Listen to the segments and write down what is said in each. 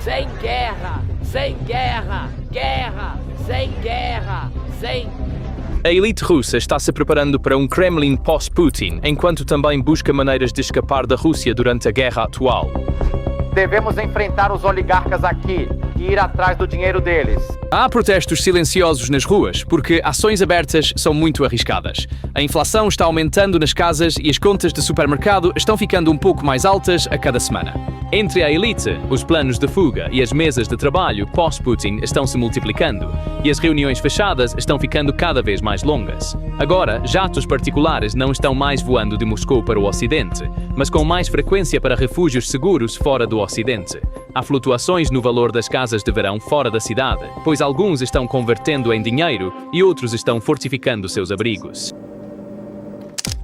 sem guerra, sem guerra, guerra, sem guerra, sem... A elite russa está se preparando para um Kremlin pós-Putin, enquanto também busca maneiras de escapar da Rússia durante a guerra atual. Devemos enfrentar os oligarcas aqui e ir atrás do dinheiro deles. Há protestos silenciosos nas ruas, porque ações abertas são muito arriscadas. A inflação está aumentando nas casas e as contas de supermercado estão ficando um pouco mais altas a cada semana. Entre a elite, os planos de fuga e as mesas de trabalho pós-Putin estão se multiplicando, e as reuniões fechadas estão ficando cada vez mais longas. Agora, jatos particulares não estão mais voando de Moscou para o Ocidente, mas com mais frequência para refúgios seguros fora do Ocidente. Há flutuações no valor das casas de verão fora da cidade, pois alguns estão convertendo em dinheiro e outros estão fortificando seus abrigos.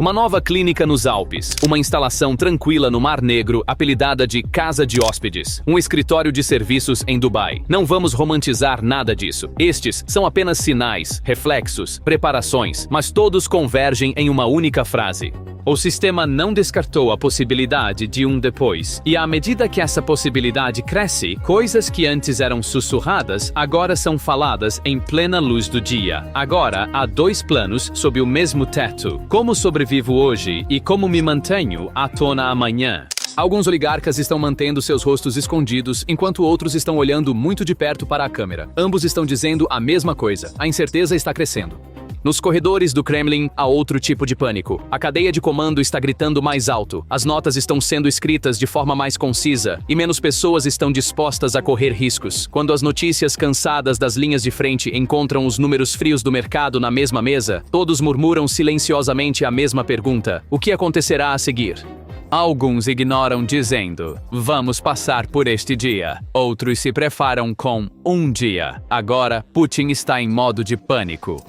Uma nova clínica nos Alpes, uma instalação tranquila no Mar Negro apelidada de Casa de Hóspedes, um escritório de serviços em Dubai. Não vamos romantizar nada disso. Estes são apenas sinais, reflexos, preparações, mas todos convergem em uma única frase. O sistema não descartou a possibilidade de um depois, e à medida que essa possibilidade cresce, coisas que antes eram sussurradas agora são faladas em plena luz do dia. Agora há dois planos sob o mesmo teto: como sobrevivo hoje e como me mantenho à tona amanhã. Alguns oligarcas estão mantendo seus rostos escondidos, enquanto outros estão olhando muito de perto para a câmera. Ambos estão dizendo a mesma coisa: a incerteza está crescendo. Nos corredores do Kremlin, há outro tipo de pânico. A cadeia de comando está gritando mais alto, as notas estão sendo escritas de forma mais concisa, e menos pessoas estão dispostas a correr riscos. Quando as notícias cansadas das linhas de frente encontram os números frios do mercado na mesma mesa, todos murmuram silenciosamente a mesma pergunta: o que acontecerá a seguir? Alguns ignoram dizendo: vamos passar por este dia. Outros se preparam com um dia. Agora, Putin está em modo de pânico,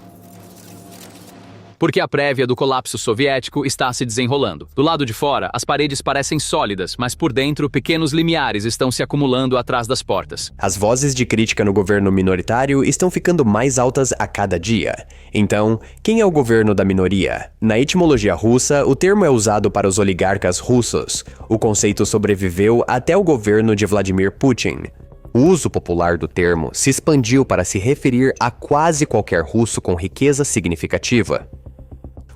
porque a prévia do colapso soviético está se desenrolando. Do lado de fora, as paredes parecem sólidas, mas por dentro, pequenos limiares estão se acumulando atrás das portas. As vozes de crítica no governo minoritário estão ficando mais altas a cada dia. Então, quem é o governo da minoria? Na etimologia russa, o termo é usado para os oligarcas russos. O conceito sobreviveu até o governo de Vladimir Putin. O uso popular do termo se expandiu para se referir a quase qualquer russo com riqueza significativa.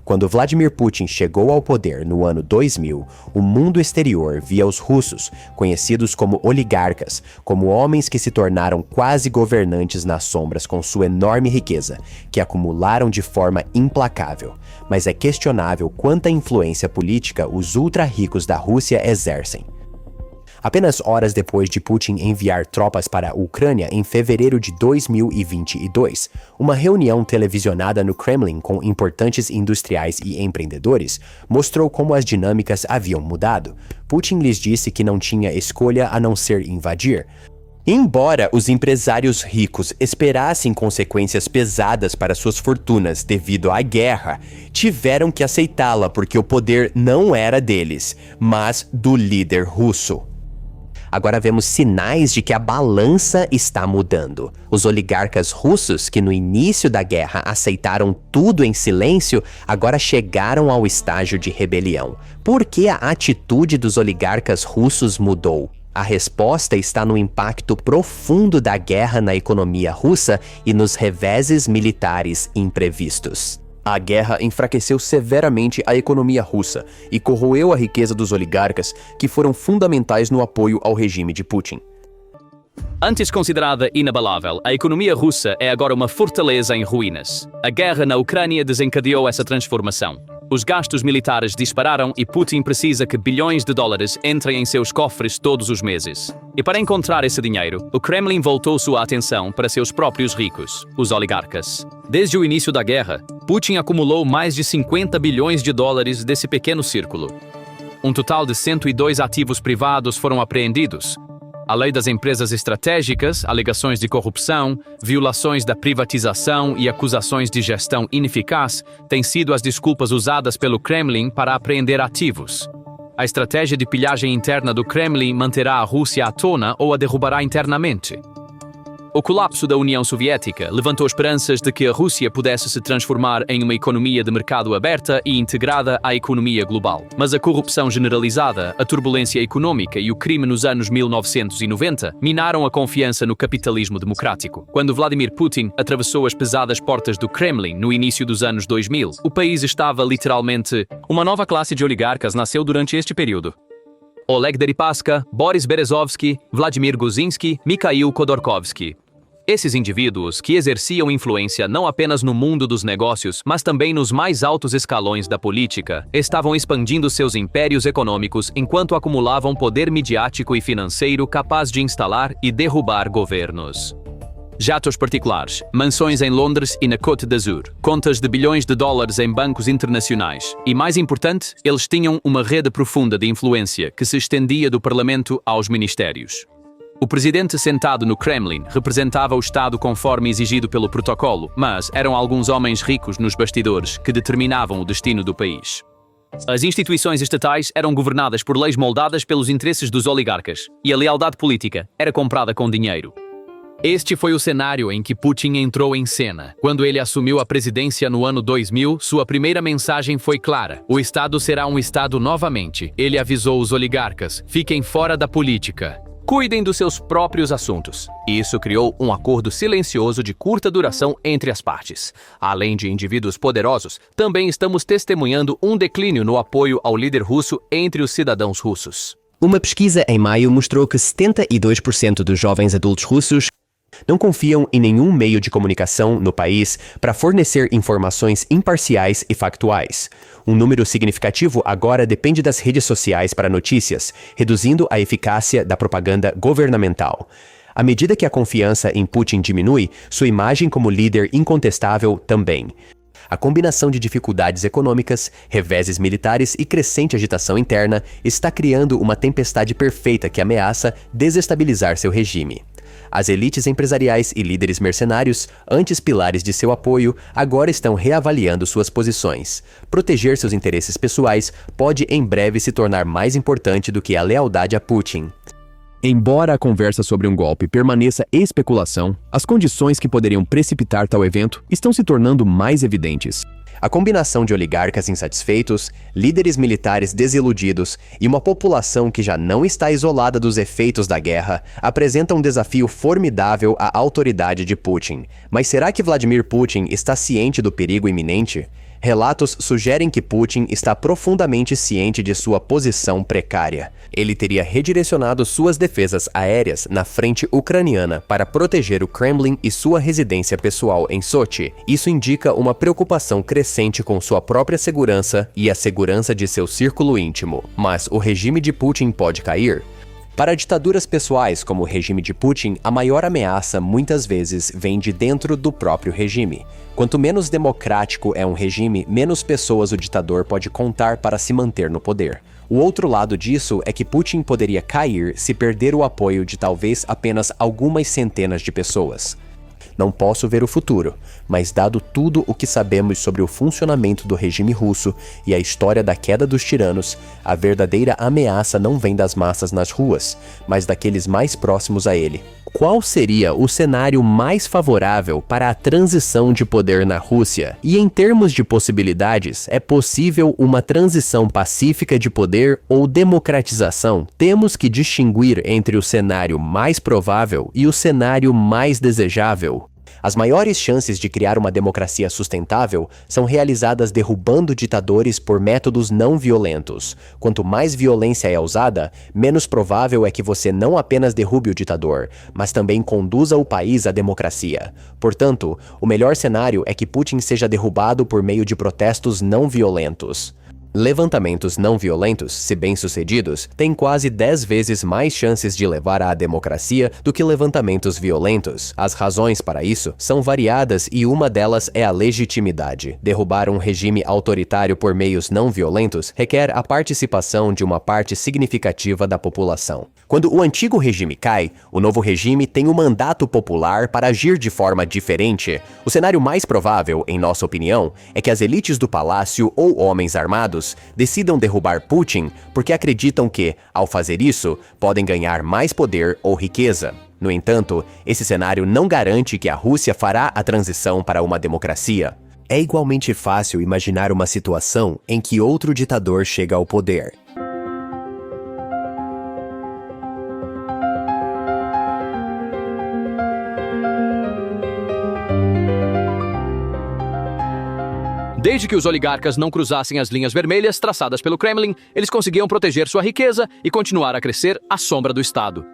Quando Vladimir Putin chegou ao poder no ano 2000, o mundo exterior via os russos, conhecidos como oligarcas, como homens que se tornaram quase governantes nas sombras com sua enorme riqueza, que acumularam de forma implacável. Mas é questionável quanta influência política os ultra-ricos da Rússia exercem. Apenas horas depois de Putin enviar tropas para a Ucrânia em fevereiro de 2022, uma reunião televisionada no Kremlin com importantes industriais e empreendedores mostrou como as dinâmicas haviam mudado. Putin lhes disse que não tinha escolha a não ser invadir. Embora os empresários ricos esperassem consequências pesadas para suas fortunas devido à guerra, tiveram que aceitá-la porque o poder não era deles, mas do líder russo. Agora vemos sinais de que a balança está mudando. Os oligarcas russos, que no início da guerra aceitaram tudo em silêncio, agora chegaram ao estágio de rebelião. Por que a atitude dos oligarcas russos mudou? A resposta está no impacto profundo da guerra na economia russa e nos reveses militares imprevistos. A guerra enfraqueceu severamente a economia russa e corroeu a riqueza dos oligarcas, que foram fundamentais no apoio ao regime de Putin. Antes considerada inabalável, a economia russa é agora uma fortaleza em ruínas. A guerra na Ucrânia desencadeou essa transformação. Os gastos militares dispararam e Putin precisa que bilhões de dólares entrem em seus cofres todos os meses. E para encontrar esse dinheiro, o Kremlin voltou sua atenção para seus próprios ricos, os oligarcas. Desde o início da guerra, Putin acumulou mais de 50 bilhões de dólares desse pequeno círculo. Um total de 102 ativos privados foram apreendidos. A lei das empresas estratégicas, alegações de corrupção, violações da privatização e acusações de gestão ineficaz têm sido as desculpas usadas pelo Kremlin para apreender ativos. A estratégia de pilhagem interna do Kremlin manterá a Rússia à tona ou a derrubará internamente. O colapso da União Soviética levantou esperanças de que a Rússia pudesse se transformar em uma economia de mercado aberta e integrada à economia global. Mas a corrupção generalizada, a turbulência econômica e o crime nos anos 1990 minaram a confiança no capitalismo democrático. Quando Vladimir Putin atravessou as pesadas portas do Kremlin no início dos anos 2000, o país estava literalmente... Uma nova classe de oligarcas nasceu durante este período. Oleg Deripaska, Boris Berezovsky, Vladimir Guzinski, Mikhail Khodorkovsky. Esses indivíduos, que exerciam influência não apenas no mundo dos negócios, mas também nos mais altos escalões da política, estavam expandindo seus impérios econômicos enquanto acumulavam poder midiático e financeiro capaz de instalar e derrubar governos. Jatos particulares, mansões em Londres e na Côte d'Azur, contas de bilhões de dólares em bancos internacionais. E mais importante, eles tinham uma rede profunda de influência que se estendia do parlamento aos ministérios. O presidente sentado no Kremlin representava o Estado conforme exigido pelo protocolo, mas eram alguns homens ricos nos bastidores que determinavam o destino do país. As instituições estatais eram governadas por leis moldadas pelos interesses dos oligarcas, e a lealdade política era comprada com dinheiro. Este foi o cenário em que Putin entrou em cena. Quando ele assumiu a presidência no ano 2000, sua primeira mensagem foi clara: o Estado será um Estado novamente. Ele avisou os oligarcas: fiquem fora da política. Cuidem dos seus próprios assuntos. Isso criou um acordo silencioso de curta duração entre as partes. Além de indivíduos poderosos, também estamos testemunhando um declínio no apoio ao líder russo entre os cidadãos russos. Uma pesquisa em maio mostrou que 72% dos jovens adultos russos não confiam em nenhum meio de comunicação no país para fornecer informações imparciais e factuais. Um número significativo agora depende das redes sociais para notícias, reduzindo a eficácia da propaganda governamental. À medida que a confiança em Putin diminui, sua imagem como líder incontestável também. A combinação de dificuldades econômicas, reveses militares e crescente agitação interna está criando uma tempestade perfeita que ameaça desestabilizar seu regime. As elites empresariais e líderes mercenários, antes pilares de seu apoio, agora estão reavaliando suas posições. Proteger seus interesses pessoais pode em breve se tornar mais importante do que a lealdade a Putin. Embora a conversa sobre um golpe permaneça especulação, as condições que poderiam precipitar tal evento estão se tornando mais evidentes. A combinação de oligarcas insatisfeitos, líderes militares desiludidos e uma população que já não está isolada dos efeitos da guerra apresenta um desafio formidável à autoridade de Putin. Mas será que Vladimir Putin está ciente do perigo iminente? Relatos sugerem que Putin está profundamente ciente de sua posição precária. Ele teria redirecionado suas defesas aéreas na frente ucraniana para proteger o Kremlin e sua residência pessoal em Sochi. Isso indica uma preocupação crescente com sua própria segurança e a segurança de seu círculo íntimo. Mas o regime de Putin pode cair? Para ditaduras pessoais como o regime de Putin, a maior ameaça muitas vezes vem de dentro do próprio regime. Quanto menos democrático é um regime, menos pessoas o ditador pode contar para se manter no poder. O outro lado disso é que Putin poderia cair se perder o apoio de talvez apenas algumas centenas de pessoas. Não posso ver o futuro, mas dado tudo o que sabemos sobre o funcionamento do regime russo e a história da queda dos tiranos, a verdadeira ameaça não vem das massas nas ruas, mas daqueles mais próximos a ele. Qual seria o cenário mais favorável para a transição de poder na Rússia? E em termos de possibilidades, é possível uma transição pacífica de poder ou democratização? Temos que distinguir entre o cenário mais provável e o cenário mais desejável. As maiores chances de criar uma democracia sustentável são realizadas derrubando ditadores por métodos não violentos. Quanto mais violência é usada, menos provável é que você não apenas derrube o ditador, mas também conduza o país à democracia. Portanto, o melhor cenário é que Putin seja derrubado por meio de protestos não violentos. Levantamentos não violentos, se bem-sucedidos, têm quase 10 vezes mais chances de levar à democracia do que levantamentos violentos. As razões para isso são variadas e uma delas é a legitimidade. Derrubar um regime autoritário por meios não violentos requer a participação de uma parte significativa da população. Quando o antigo regime cai, o novo regime tem um mandato popular para agir de forma diferente. O cenário mais provável, em nossa opinião, é que as elites do palácio ou homens armados decidam derrubar Putin porque acreditam que, ao fazer isso, podem ganhar mais poder ou riqueza. No entanto, esse cenário não garante que a Rússia fará a transição para uma democracia. É igualmente fácil imaginar uma situação em que outro ditador chega ao poder. Desde que os oligarcas não cruzassem as linhas vermelhas traçadas pelo Kremlin, eles conseguiam proteger sua riqueza e continuar a crescer à sombra do Estado.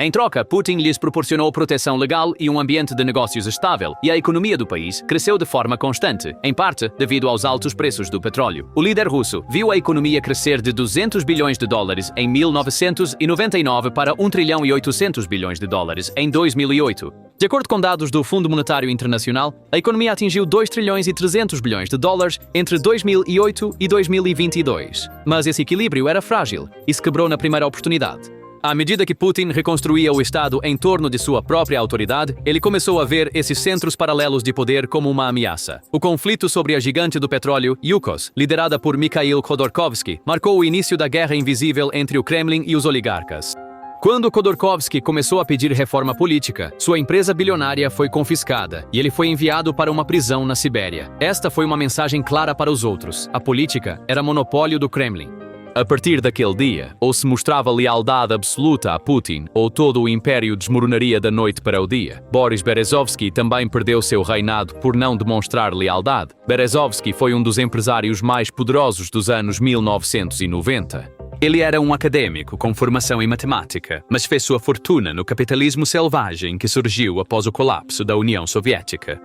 Em troca, Putin lhes proporcionou proteção legal e um ambiente de negócios estável, e a economia do país cresceu de forma constante, em parte devido aos altos preços do petróleo. O líder russo viu a economia crescer de 200 bilhões de dólares em 1999 para 1 trilhão e 800 bilhões de dólares em 2008. De acordo com dados do Fundo Monetário Internacional, a economia atingiu 2 trilhões e 300 bilhões de dólares entre 2008 e 2022. Mas esse equilíbrio era frágil e se quebrou na primeira oportunidade. À medida que Putin reconstruía o Estado em torno de sua própria autoridade, ele começou a ver esses centros paralelos de poder como uma ameaça. O conflito sobre a gigante do petróleo, Yukos, liderada por Mikhail Khodorkovsky, marcou o início da guerra invisível entre o Kremlin e os oligarcas. Quando Khodorkovsky começou a pedir reforma política, sua empresa bilionária foi confiscada e ele foi enviado para uma prisão na Sibéria. Esta foi uma mensagem clara para os outros: a política era monopólio do Kremlin. A partir daquele dia, ou se mostrava lealdade absoluta a Putin, ou todo o império desmoronaria da noite para o dia. Boris Berezovsky também perdeu seu reinado por não demonstrar lealdade. Berezovsky foi um dos empresários mais poderosos dos anos 1990. Ele era um acadêmico com formação em matemática, mas fez sua fortuna no capitalismo selvagem que surgiu após o colapso da União Soviética.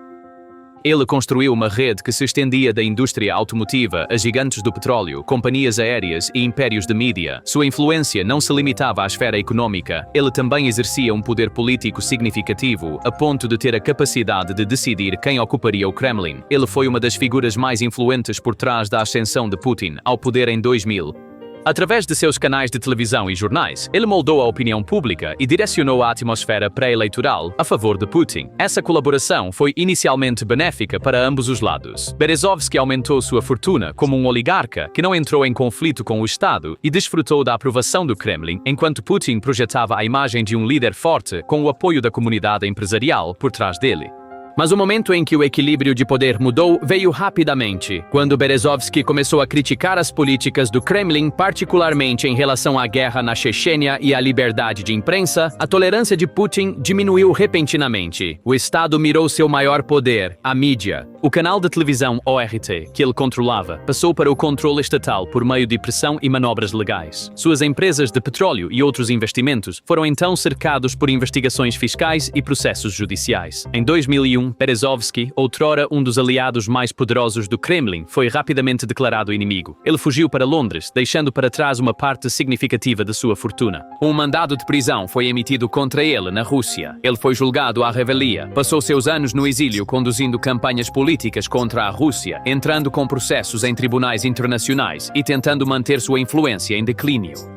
Ele construiu uma rede que se estendia da indústria automotiva a gigantes do petróleo, companhias aéreas e impérios de mídia. Sua influência não se limitava à esfera econômica, ele também exercia um poder político significativo, a ponto de ter a capacidade de decidir quem ocuparia o Kremlin. Ele foi uma das figuras mais influentes por trás da ascensão de Putin ao poder em 2000. Através de seus canais de televisão e jornais, ele moldou a opinião pública e direcionou a atmosfera pré-eleitoral a favor de Putin. Essa colaboração foi inicialmente benéfica para ambos os lados. Berezovsky aumentou sua fortuna como um oligarca que não entrou em conflito com o Estado e desfrutou da aprovação do Kremlin, enquanto Putin projetava a imagem de um líder forte com o apoio da comunidade empresarial por trás dele. Mas o momento em que o equilíbrio de poder mudou veio rapidamente, quando Berezovsky começou a criticar as políticas do Kremlin, particularmente em relação à guerra na Chechênia e à liberdade de imprensa. A tolerância de Putin diminuiu repentinamente. O Estado mirou seu maior poder, a mídia. O canal de televisão ORT, que ele controlava, passou para o controle estatal por meio de pressão e manobras legais. Suas empresas de petróleo e outros investimentos foram então cercados por investigações fiscais e processos judiciais. Em 2001, Berezovsky, outrora um dos aliados mais poderosos do Kremlin, foi rapidamente declarado inimigo. Ele fugiu para Londres, deixando para trás uma parte significativa de sua fortuna. Um mandado de prisão foi emitido contra ele na Rússia. Ele foi julgado à revelia, passou seus anos no exílio conduzindo campanhas políticas contra a Rússia, entrando com processos em tribunais internacionais e tentando manter sua influência em declínio.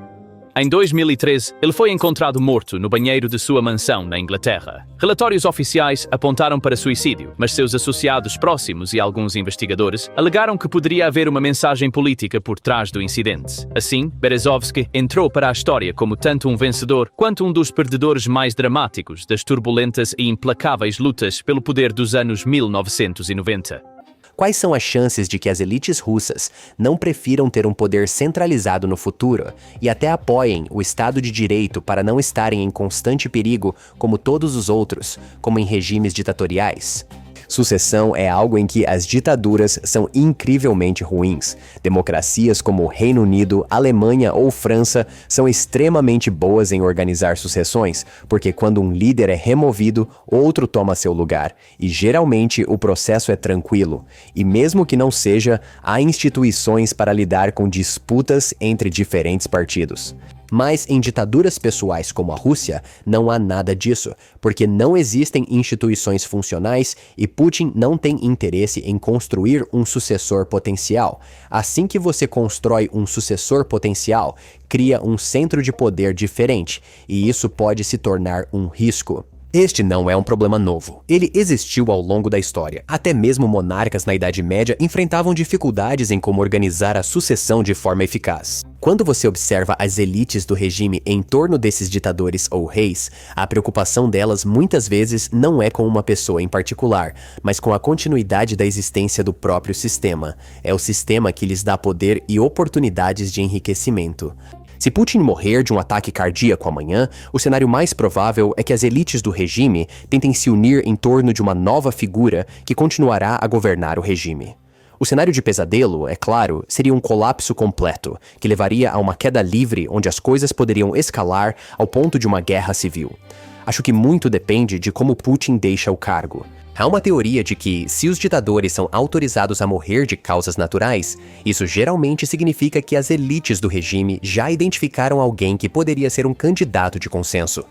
Em 2013, ele foi encontrado morto no banheiro de sua mansão na Inglaterra. Relatórios oficiais apontaram para suicídio, mas seus associados próximos e alguns investigadores alegaram que poderia haver uma mensagem política por trás do incidente. Assim, Berezovsky entrou para a história como tanto um vencedor quanto um dos perdedores mais dramáticos das turbulentas e implacáveis lutas pelo poder dos anos 1990. Quais são as chances de que as elites russas não prefiram ter um poder centralizado no futuro e até apoiem o Estado de Direito para não estarem em constante perigo como todos os outros, como em regimes ditatoriais? Sucessão é algo em que as ditaduras são incrivelmente ruins. Democracias como o Reino Unido, Alemanha ou França são extremamente boas em organizar sucessões, porque quando um líder é removido, outro toma seu lugar, e geralmente o processo é tranquilo. E mesmo que não seja, há instituições para lidar com disputas entre diferentes partidos. Mas em ditaduras pessoais como a Rússia, não há nada disso, porque não existem instituições funcionais e Putin não tem interesse em construir um sucessor potencial. Assim que você constrói um sucessor potencial, cria um centro de poder diferente, e isso pode se tornar um risco. Este não é um problema novo. Ele existiu ao longo da história. Até mesmo monarcas na Idade Média enfrentavam dificuldades em como organizar a sucessão de forma eficaz. Quando você observa as elites do regime em torno desses ditadores ou reis, a preocupação delas muitas vezes não é com uma pessoa em particular, mas com a continuidade da existência do próprio sistema. É o sistema que lhes dá poder e oportunidades de enriquecimento. Se Putin morrer de um ataque cardíaco amanhã, o cenário mais provável é que as elites do regime tentem se unir em torno de uma nova figura que continuará a governar o regime. O cenário de pesadelo, é claro, seria um colapso completo, que levaria a uma queda livre onde as coisas poderiam escalar ao ponto de uma guerra civil. Acho que muito depende de como Putin deixa o cargo. Há uma teoria de que, se os ditadores são autorizados a morrer de causas naturais, isso geralmente significa que as elites do regime já identificaram alguém que poderia ser um candidato de consenso.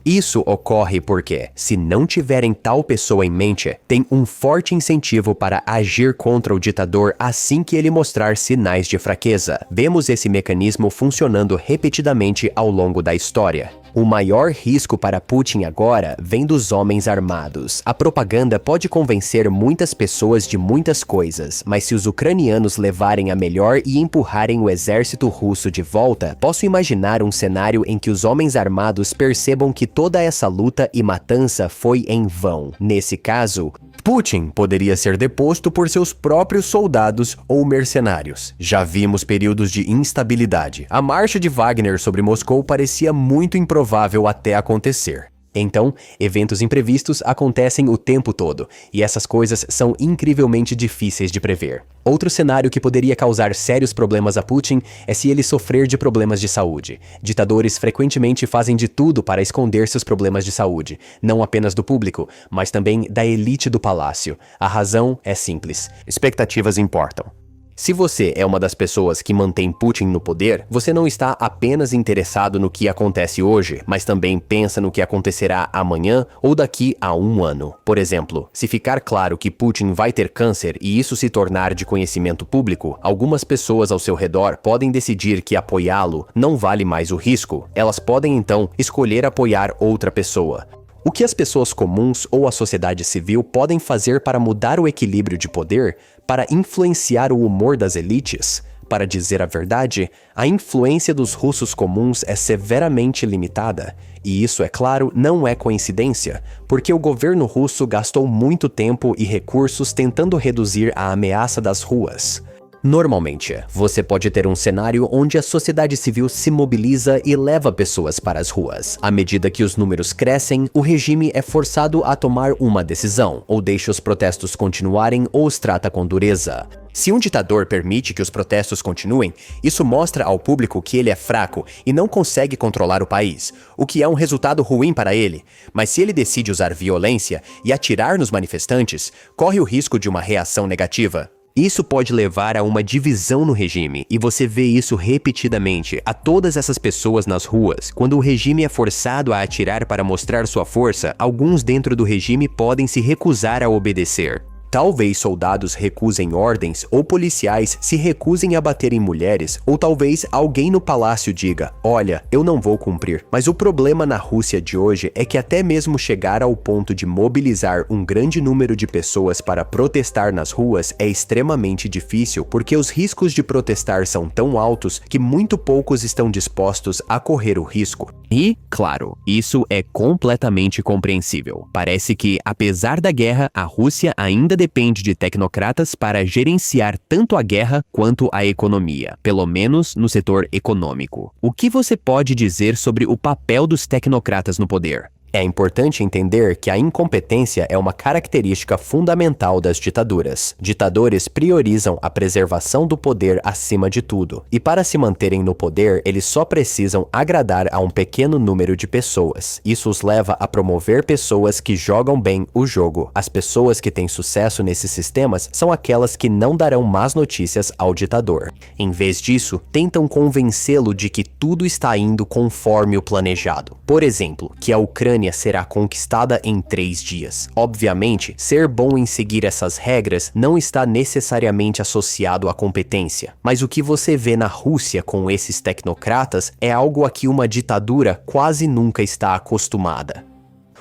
Isso ocorre porque, se não tiverem tal pessoa em mente, tem um forte incentivo para agir contra o ditador assim que ele mostrar sinais de fraqueza. Vemos esse mecanismo funcionando repetidamente ao longo da história. O maior risco para Putin agora vem dos homens armados. A propaganda pode convencer muitas pessoas de muitas coisas, mas se os ucranianos levarem a melhor e empurrarem o exército russo de volta, posso imaginar um cenário em que os homens armados percebam que toda essa luta e matança foi em vão. Nesse caso, Putin poderia ser deposto por seus próprios soldados ou mercenários. Já vimos períodos de instabilidade. A marcha de Wagner sobre Moscou parecia muito improvável até acontecer. Então, eventos imprevistos acontecem o tempo todo, e essas coisas são incrivelmente difíceis de prever. Outro cenário que poderia causar sérios problemas a Putin é se ele sofrer de problemas de saúde. Ditadores frequentemente fazem de tudo para esconder seus problemas de saúde, não apenas do público, mas também da elite do palácio. A razão é simples: expectativas importam. Se você é uma das pessoas que mantém Putin no poder, você não está apenas interessado no que acontece hoje, mas também pensa no que acontecerá amanhã ou daqui a um ano. Por exemplo, se ficar claro que Putin vai ter câncer e isso se tornar de conhecimento público, algumas pessoas ao seu redor podem decidir que apoiá-lo não vale mais o risco. Elas podem então escolher apoiar outra pessoa. O que as pessoas comuns ou a sociedade civil podem fazer para mudar o equilíbrio de poder, para influenciar o humor das elites? Para dizer a verdade, a influência dos russos comuns é severamente limitada. E isso, é claro, não é coincidência, porque o governo russo gastou muito tempo e recursos tentando reduzir a ameaça das ruas. Normalmente, você pode ter um cenário onde a sociedade civil se mobiliza e leva pessoas para as ruas. À medida que os números crescem, o regime é forçado a tomar uma decisão, ou deixa os protestos continuarem ou os trata com dureza. Se um ditador permite que os protestos continuem, isso mostra ao público que ele é fraco e não consegue controlar o país, o que é um resultado ruim para ele. Mas se ele decide usar violência e atirar nos manifestantes, corre o risco de uma reação negativa. Isso pode levar a uma divisão no regime, e você vê isso repetidamente a todas essas pessoas nas ruas. Quando o regime é forçado a atirar para mostrar sua força, alguns dentro do regime podem se recusar a obedecer. Talvez soldados recusem ordens ou policiais se recusem a bater em mulheres, ou talvez alguém no palácio diga: olha, eu não vou cumprir. Mas o problema na Rússia de hoje é que até mesmo chegar ao ponto de mobilizar um grande número de pessoas para protestar nas ruas é extremamente difícil, porque os riscos de protestar são tão altos que muito poucos estão dispostos a correr o risco. E, claro, isso é completamente compreensível. Parece que, apesar da guerra, a Rússia ainda depende de tecnocratas para gerenciar tanto a guerra quanto a economia, pelo menos no setor econômico. O que você pode dizer sobre o papel dos tecnocratas no poder? É importante entender que a incompetência é uma característica fundamental das ditaduras. Ditadores priorizam a preservação do poder acima de tudo, e para se manterem no poder, eles só precisam agradar a um pequeno número de pessoas. Isso os leva a promover pessoas que jogam bem o jogo. As pessoas que têm sucesso nesses sistemas são aquelas que não darão más notícias ao ditador. Em vez disso, tentam convencê-lo de que tudo está indo conforme o planejado. Por exemplo, que a Ucrânia será conquistada em 3 dias. Obviamente, ser bom em seguir essas regras não está necessariamente associado à competência, mas o que você vê na Rússia com esses tecnocratas é algo a que uma ditadura quase nunca está acostumada.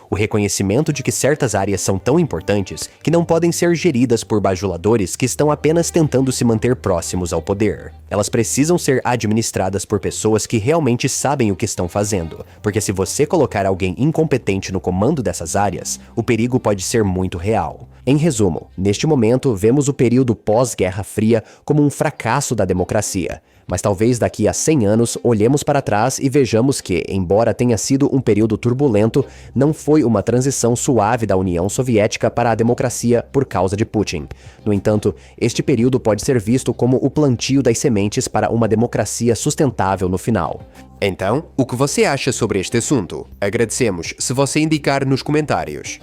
o reconhecimento de que certas áreas são tão importantes que não podem ser geridas por bajuladores que estão apenas tentando se manter próximos ao poder. Elas precisam ser administradas por pessoas que realmente sabem o que estão fazendo, porque se você colocar alguém incompetente no comando dessas áreas, o perigo pode ser muito real. Em resumo, neste momento, vemos o período pós-Guerra Fria como um fracasso da democracia. Mas talvez daqui a 100 anos olhemos para trás e vejamos que, embora tenha sido um período turbulento, não foi uma transição suave da União Soviética para a democracia por causa de Putin. No entanto, este período pode ser visto como o plantio das sementes para uma democracia sustentável no final. Então, o que você acha sobre este assunto? Agradecemos se você indicar nos comentários.